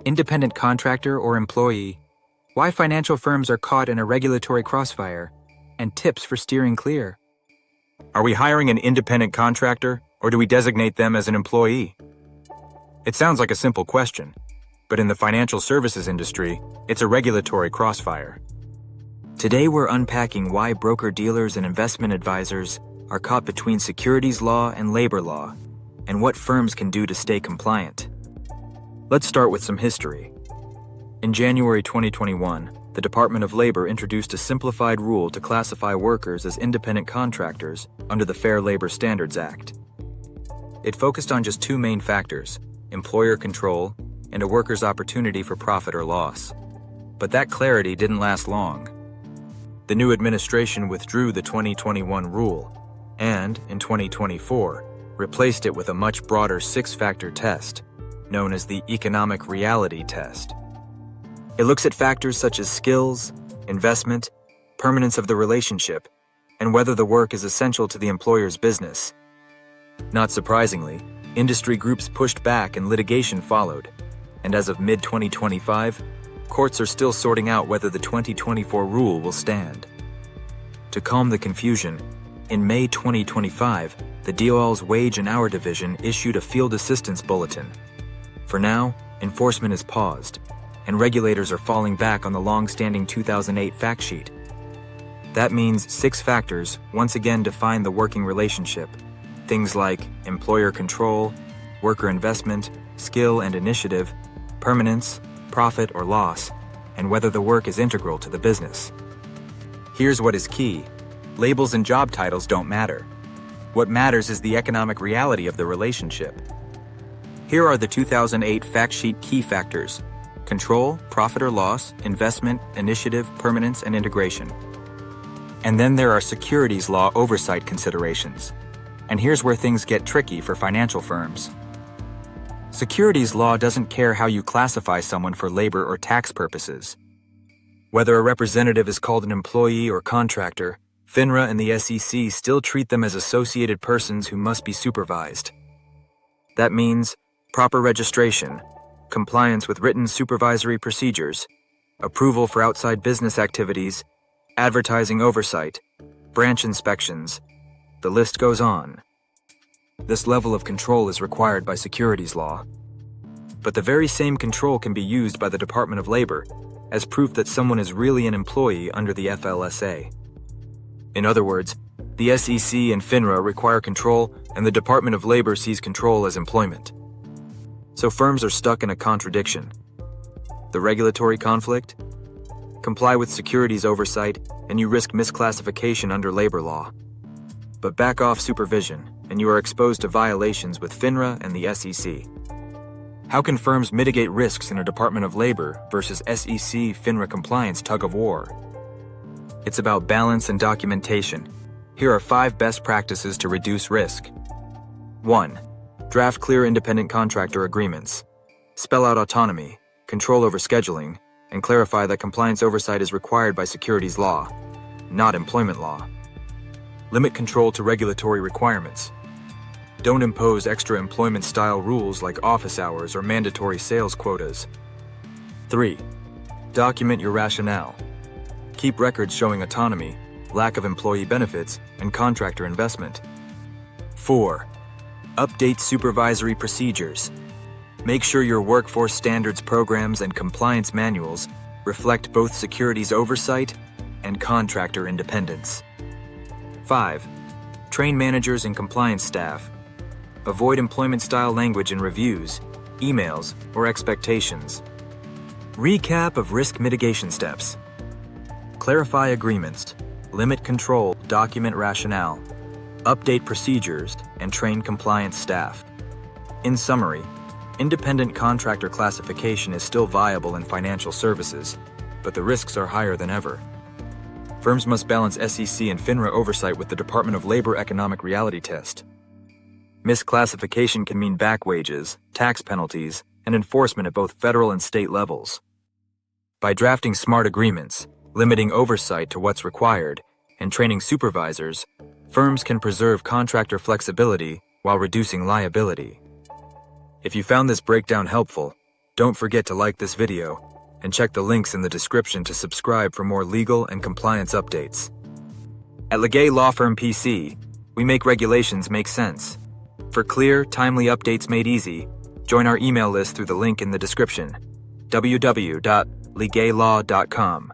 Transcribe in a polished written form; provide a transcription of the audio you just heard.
independent contractor or employee, why financial firms are caught in a regulatory crossfire, and tips for steering clear. Are we hiring an independent contractor, or do we designate them as an employee? It sounds like a simple question, but in the financial services industry, it's a regulatory crossfire. Today we're unpacking why broker-dealers and investment advisors are caught between securities law and labor law, and what firms can do to stay compliant. Let's start with some history. In January 2021, the Department of Labor introduced a simplified rule to classify workers as independent contractors under the Fair Labor Standards Act. It focused on just two main factors: employer control and a worker's opportunity for profit or loss. But that clarity didn't last long. The new administration withdrew the 2021 rule and, in 2024, replaced it with a much broader six-factor test, known as the economic reality test. It looks at factors such as skills, investment, permanence of the relationship, and whether the work is essential to the employer's business. Not surprisingly, industry groups pushed back and litigation followed, and as of mid-2025, courts are still sorting out whether the 2024 rule will stand. To calm the confusion, in May 2025, the DOL's Wage and Hour Division issued a field assistance bulletin. For now, enforcement is paused, and regulators are falling back on the long-standing 2008 fact sheet. That means 6 factors once again define the working relationship. Things like employer control, worker investment, skill and initiative, permanence, profit or loss, and whether the work is integral to the business. Here's what is key: labels and job titles don't matter. What matters is the economic reality of the relationship. Here are the 2008 fact sheet key factors: control, profit or loss, investment, initiative, permanence, and integration. And then there are securities law oversight considerations. And here's where things get tricky for financial firms. Securities law doesn't care how you classify someone for labor or tax purposes. Whether a representative is called an employee or contractor, FINRA and the SEC still treat them as associated persons who must be supervised. That means proper registration, compliance with written supervisory procedures, approval for outside business activities, advertising oversight, branch inspections. The list goes on. This level of control is required by securities law. But the very same control can be used by the Department of Labor as proof that someone is really an employee under the FLSA. In other words, the SEC and FINRA require control, and the Department of Labor sees control as employment. So firms are stuck in a contradiction. The regulatory conflict? Comply with securities oversight, and you risk misclassification under labor law. But back off supervision, and you are exposed to violations with FINRA and the SEC. How can firms mitigate risks in a Department of Labor versus SEC FINRA compliance tug-of-war? It's about balance and documentation. Here are 5 best practices to reduce risk. 1. Draft clear independent contractor agreements. Spell out autonomy, control over scheduling, and clarify that compliance oversight is required by securities law, not employment law. Limit control to regulatory requirements. Don't impose extra employment-style rules like office hours or mandatory sales quotas. 3. Document your rationale. Keep records showing autonomy, lack of employee benefits, and contractor investment. 4. Update supervisory procedures. Make sure your workforce standards programs and compliance manuals reflect both securities oversight and contractor independence. 5. Train managers and compliance staff. Avoid employment-style language in reviews, emails, or expectations. Recap of risk mitigation steps. Clarify agreements, limit control, document rationale, update procedures, and train compliance staff. In summary, independent contractor classification is still viable in financial services, but the risks are higher than ever. Firms must balance SEC and FINRA oversight with the Department of Labor economic reality test. Misclassification can mean back wages, tax penalties, and enforcement at both federal and state levels. By drafting smart agreements, limiting oversight to what's required, and training supervisors, firms can preserve contractor flexibility while reducing liability. If you found this breakdown helpful, Don't forget to like this video and check the links in the description to subscribe for more legal and compliance updates. At LeGaye Law Firm P.C., we make regulations make sense. For clear, timely updates made easy, join our email list through the link in the description, www.legaylaw.com.